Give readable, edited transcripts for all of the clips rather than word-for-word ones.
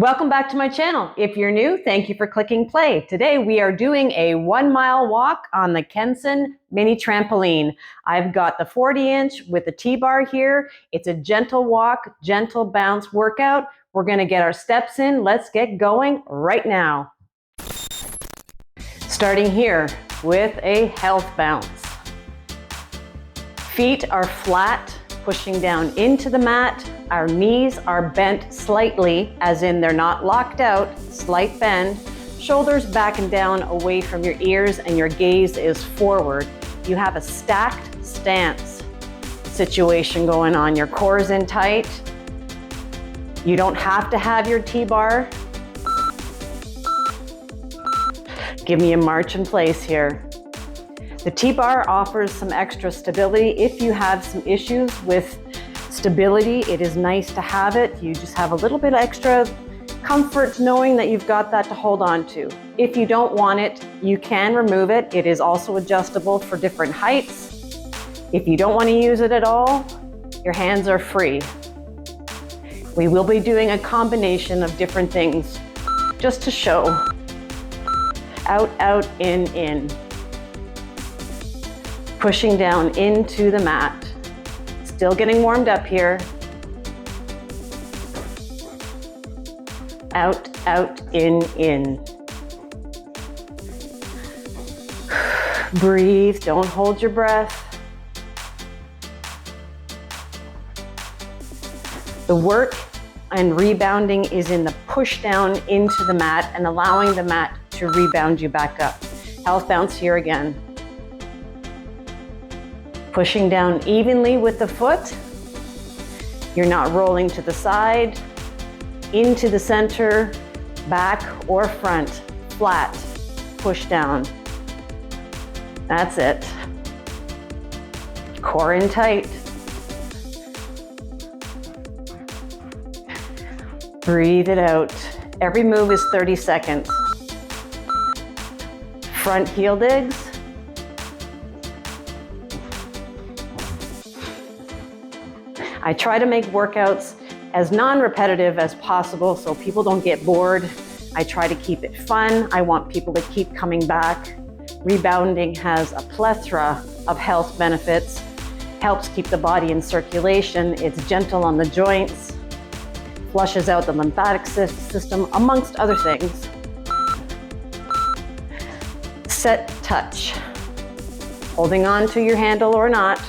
Welcome back to my channel. If you're new, thank you for clicking play. Today we are doing a 1 mile walk on the Kensone mini trampoline. I've got the 40-inch with the T-bar here. It's a gentle walk, gentle bounce workout. We're gonna get our steps in. Let's get going right now. Starting here with a health bounce. Feet are flat, pushing down into the mat. Our knees are bent slightly, as in they're not locked out, slight bend. Shoulders back and down away from your ears and your gaze is forward. You have a stacked stance situation going on. Your core is in tight. You don't have to have your T-bar. Give me a march in place here. The T-bar offers some extra stability. If you have some issues with stability, it is nice to have it. You just have a little bit extra comfort knowing that you've got that to hold on to. If you don't want it, you can remove it. It is also adjustable for different heights. If you don't want to use it at all, your hands are free. We will be doing a combination of different things just to show. Out, out, in. Pushing down into the mat. Still getting warmed up here. Out, out, in. Breathe, don't hold your breath. The work and rebounding is in the push down into the mat and allowing the mat to rebound you back up. Health bounce here again. Pushing down evenly with the foot. You're not rolling to the side, into the center, back or front, flat, push down. That's it. Core in tight. Breathe it out. Every move is 30 seconds. Front heel digs. I try to make workouts as non-repetitive as possible so people don't get bored. I try to keep it fun. I want people to keep coming back. Rebounding has a plethora of health benefits. Helps keep the body in circulation. It's gentle on the joints. Flushes out the lymphatic system, amongst other things. Set touch. Holding on to your handle or not.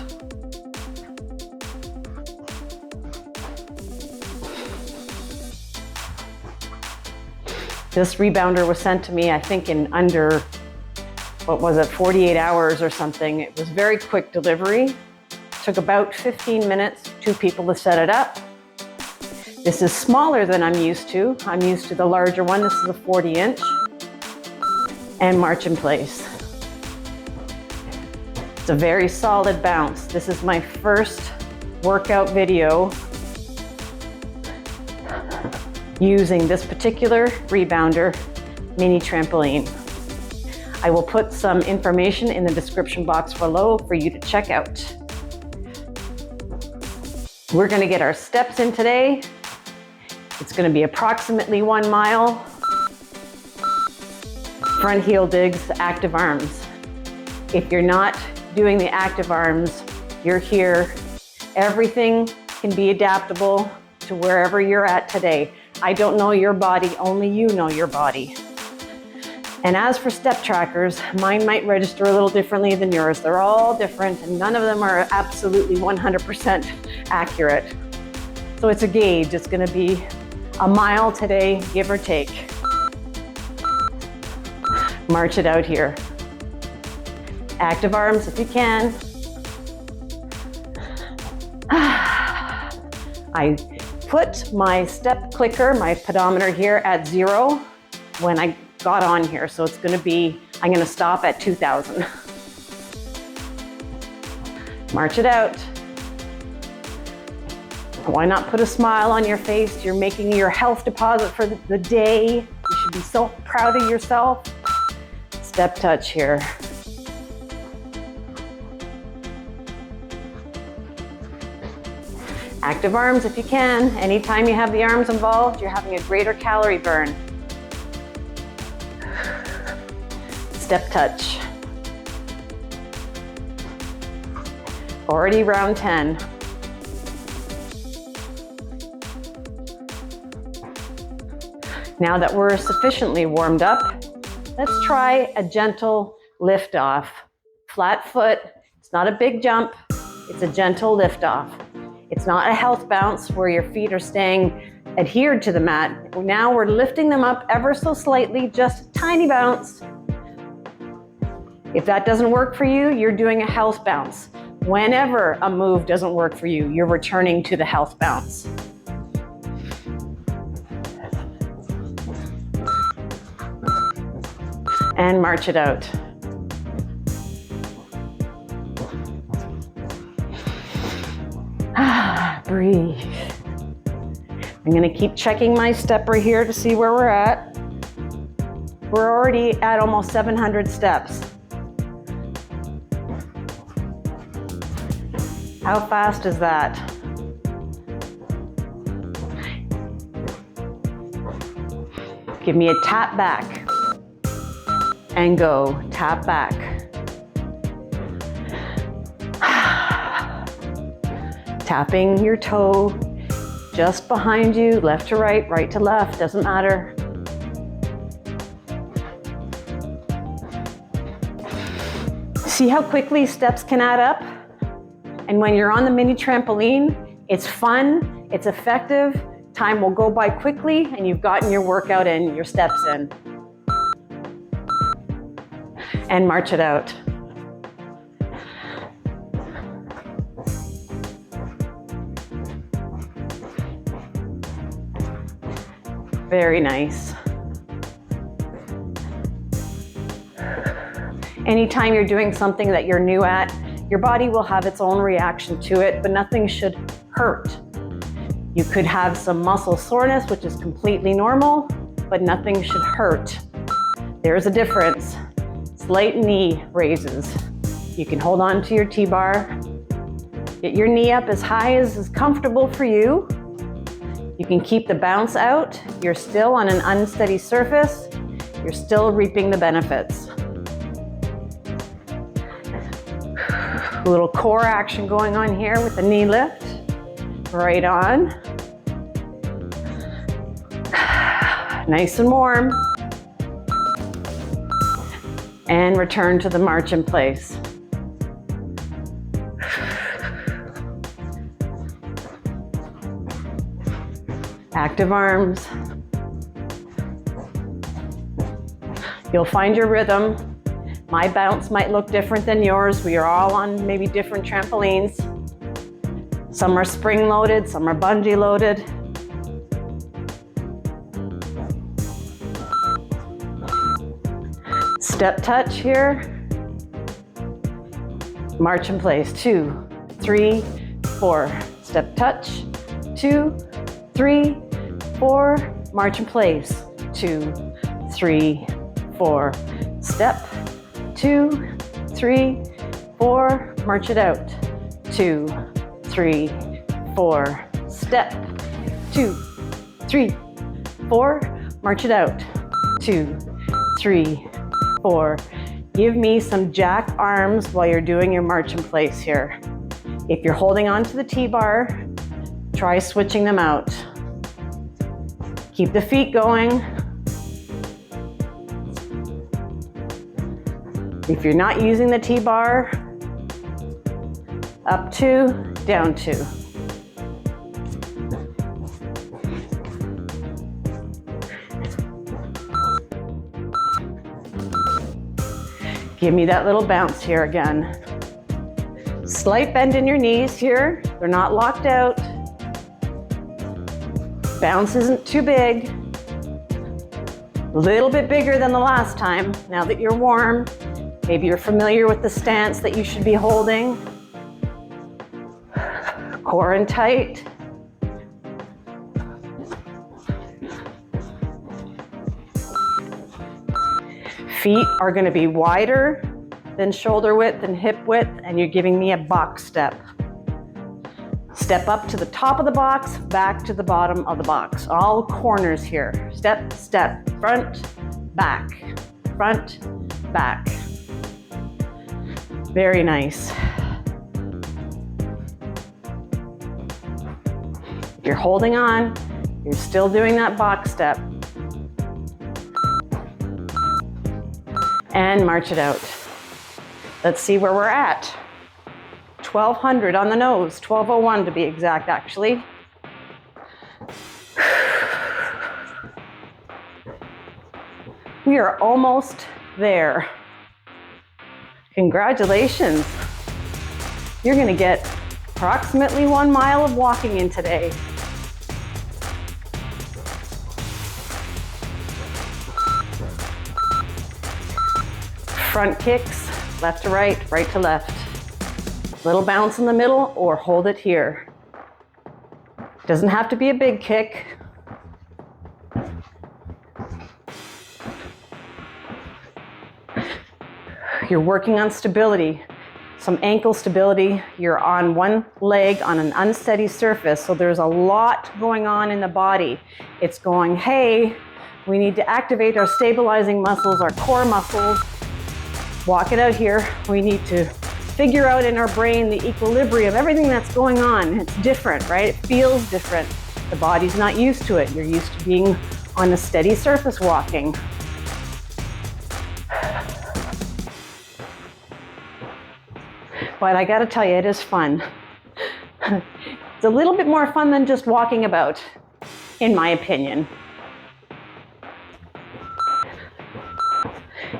This rebounder was sent to me, I think, in under, 48 hours or something. It was very quick delivery. Took about 15 minutes, 2 people to set it up. This is smaller than I'm used to. I'm used to the larger one. This is a 40-inch. And march in place. It's a very solid bounce. This is my first workout video using this particular rebounder mini trampoline. I will put some information in the description box below for you to check out. We're gonna get our steps in today. It's gonna be approximately 1 mile. Front heel digs, active arms. If you're not doing the active arms, you're here. Everything can be adaptable to wherever you're at today. I don't know your body, only you know your body. And as for step trackers, mine might register a little differently than yours. They're all different and none of them are absolutely 100% accurate. So it's a gauge. It's gonna be a mile today, give or take. March it out here. Active arms if you can. I put my step clicker, my pedometer here at 0 when I got on here. So it's gonna be, I'm gonna stop at 2,000. March it out. Why not put a smile on your face? You're making your health deposit for the day. You should be so proud of yourself. Step touch here. Active arms if you can. Anytime you have the arms involved, you're having a greater calorie burn. Step touch. Already round 10. Now that we're sufficiently warmed up, let's try a gentle lift off. Flat foot, it's not a big jump, it's a gentle lift off. It's not a health bounce where your feet are staying adhered to the mat. Now we're lifting them up ever so slightly, just a tiny bounce. If that doesn't work for you, you're doing a health bounce. Whenever a move doesn't work for you, you're returning to the health bounce. And march it out. Breathe. I'm gonna keep checking my stepper here to see where we're at. We're already at almost 700 steps. How fast is that? Give me a tap back and go, tap back. Tapping your toe just behind you, left to right, right to left, doesn't matter. See how quickly steps can add up? And when you're on the mini trampoline, it's fun, it's effective, time will go by quickly, and you've gotten your workout in, your steps in. And march it out. Very nice. Anytime you're doing something that you're new at, your body will have its own reaction to it, but nothing should hurt. You could have some muscle soreness, which is completely normal, but nothing should hurt. There's a difference. Slight knee raises. You can hold on to your T-bar. Get your knee up as high as is comfortable for you. You can keep the bounce out. You're still on an unsteady surface. You're still reaping the benefits. A little core action going on here with the knee lift. Right on. Nice and warm. And return to the march in place. Active arms. You'll find your rhythm. My bounce might look different than yours. We are all on maybe different trampolines. Some are spring loaded, some are bungee loaded. Step touch here. March in place, 2, 3, 4. Step touch, 2, 3, 4. March in place, 2, 3, 4. Step, 2, 3, 4. March it out, 2, 3, 4. Step, 2, 3, 4. March it out, 2, 3, 4. Give me some jack arms while you're doing your march in place here. If you're holding on to the T-bar, try switching them out. Keep the feet going. If you're not using the T-bar, up 2, down 2. Give me that little bounce here again. Slight bend in your knees here. They're not locked out. Bounce isn't too big. A little bit bigger than the last time, now that you're warm. Maybe you're familiar with the stance that you should be holding. Core in tight. Feet are going to be wider than shoulder width and hip width, and you're giving me a box step. Step up to the top of the box, back to the bottom of the box. All corners here. Step, step, front, back, front, back. Very nice. If you're holding on, you're still doing that box step. And march it out. Let's see where we're at. 1200 on the nose, 1201 to be exact, actually. We are almost there. Congratulations. You're gonna get approximately 1 mile of walking in today. Front kicks, left to right, right to left. Little bounce in the middle or hold it here. Doesn't have to be a big kick. You're working on stability, some ankle stability. You're on one leg on an unsteady surface, so there's a lot going on in the body. It's going, hey, we need to activate our stabilizing muscles, our core muscles. Walk it out here. We need to figure out in our brain the equilibrium, everything that's going on. It's different, right? It feels different. The body's not used to it. You're used to being on a steady surface walking. But I gotta tell you, it is fun. It's a little bit more fun than just walking about, in my opinion.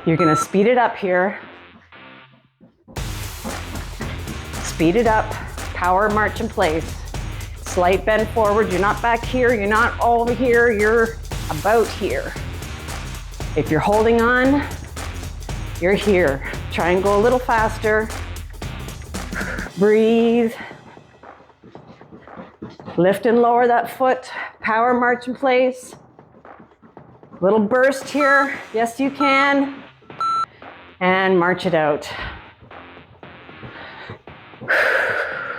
You're gonna speed it up here. Speed it up, power march in place. Slight bend forward, you're not back here, you're not over here, you're about here. If you're holding on, you're here. Try and go a little faster. Breathe. Lift and lower that foot, power march in place. Little burst here, yes you can. And march it out.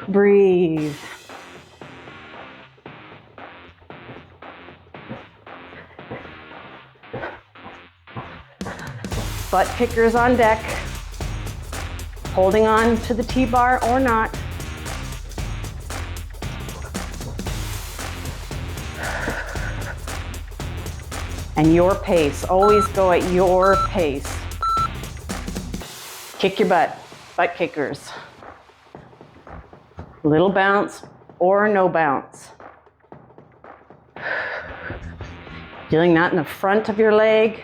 Breathe. Butt kickers on deck. Holding on to the T-bar or not. And your pace, always go at your pace. Kick your butt, butt kickers. Little bounce or no bounce. Feeling that in the front of your leg.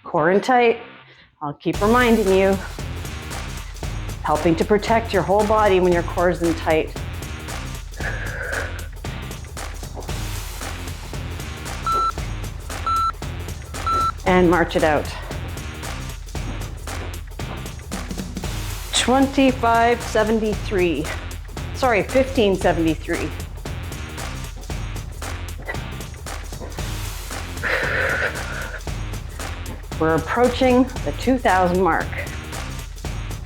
Core in tight. I'll keep reminding you. Helping to protect your whole body when your core is in tight. And march it out. 2573. Sorry, 1573. We're approaching the 2,000 mark.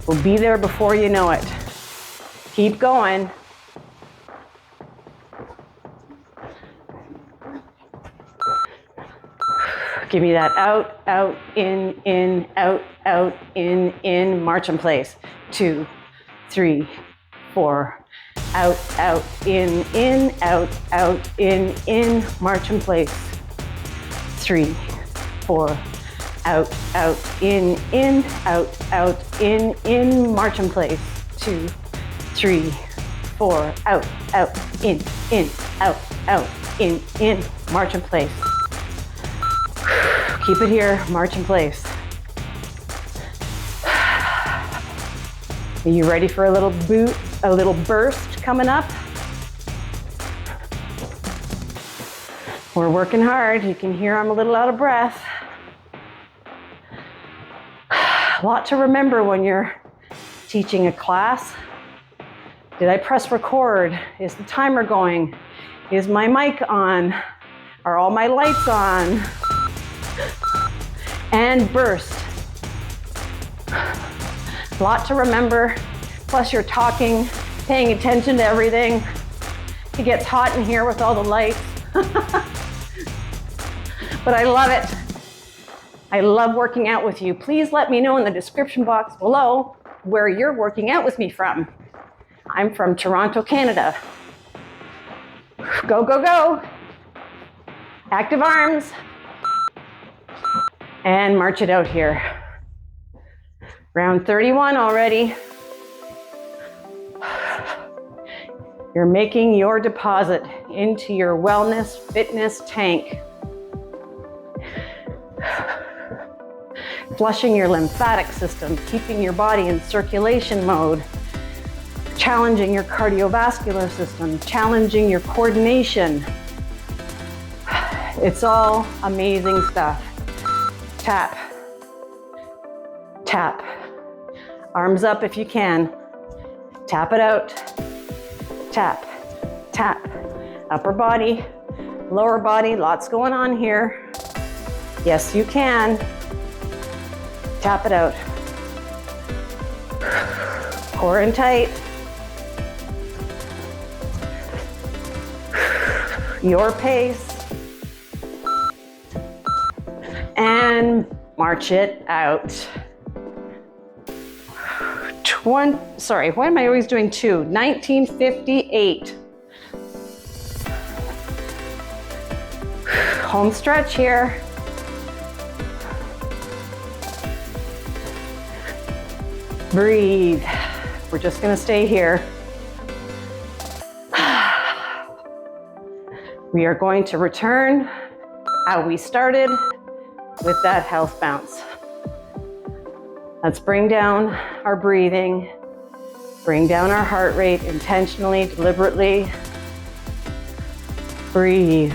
We'll be there before you know it. Keep going. Give me that out, out, in, out, out, in, march in place. 2, 3, 4, out, out, in, out, out, in, march in place. 3, 4, out, out, in, out, out, in, march in place. 2, 3, 4, out, out, in, out, out, in, march in place. Keep it here, march in place. Are you ready for a little boot, a little burst coming up? We're working hard. You can hear I'm a little out of breath. A lot to remember when you're teaching a class. Did I press record? Is the timer going? Is my mic on? Are all my lights on? And burst. A lot to remember. Plus you're talking, paying attention to everything. It gets hot in here with all the lights. But I love it. I love working out with you. Please let me know in the description box below where you're working out with me from. I'm from Toronto, Canada. Go, go, go. Active arms. And march it out here. Round 31 already. You're making your deposit into your wellness fitness tank. Flushing your lymphatic system, keeping your body in circulation mode, challenging your cardiovascular system, challenging your coordination. It's all amazing stuff. Tap, tap. Arms up if you can. Tap it out. Tap, tap. Upper body, lower body, lots going on here. Yes, you can. Tap it out. Core in tight. Your pace. And march it out. Sorry, why am I always doing two? 1958. Home stretch here. Breathe. We're just gonna stay here. We are going to return how we started with that health bounce. Let's bring down our breathing, bring down our heart rate intentionally, deliberately. Breathe.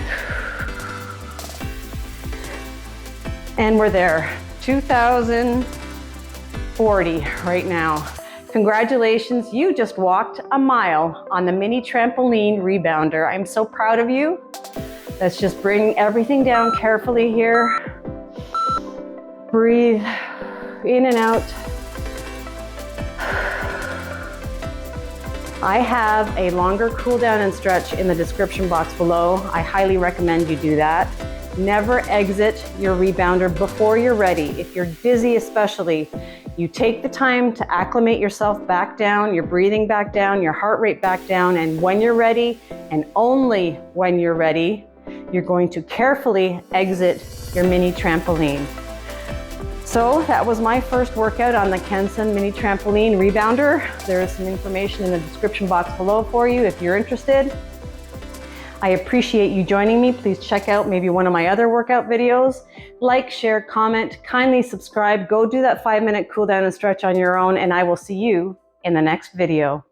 And we're there, 2040 right now. Congratulations, you just walked a mile on the mini trampoline rebounder. I'm so proud of you. Let's just bring everything down carefully here. Breathe in and out. I have a longer cool down and stretch in the description box below. I highly recommend you do that. Never exit your rebounder before you're ready. If you're dizzy especially, you take the time to acclimate yourself back down, your breathing back down, your heart rate back down, and when you're ready, and only when you're ready, you're going to carefully exit your mini trampoline. So that was my first workout on the Kensone mini trampoline rebounder. There is some information in the description box below for you if you're interested. I appreciate you joining me. Please check out maybe one of my other workout videos. Like, share, comment, kindly subscribe. Go do that 5-minute cool down and stretch on your own, and I will see you in the next video.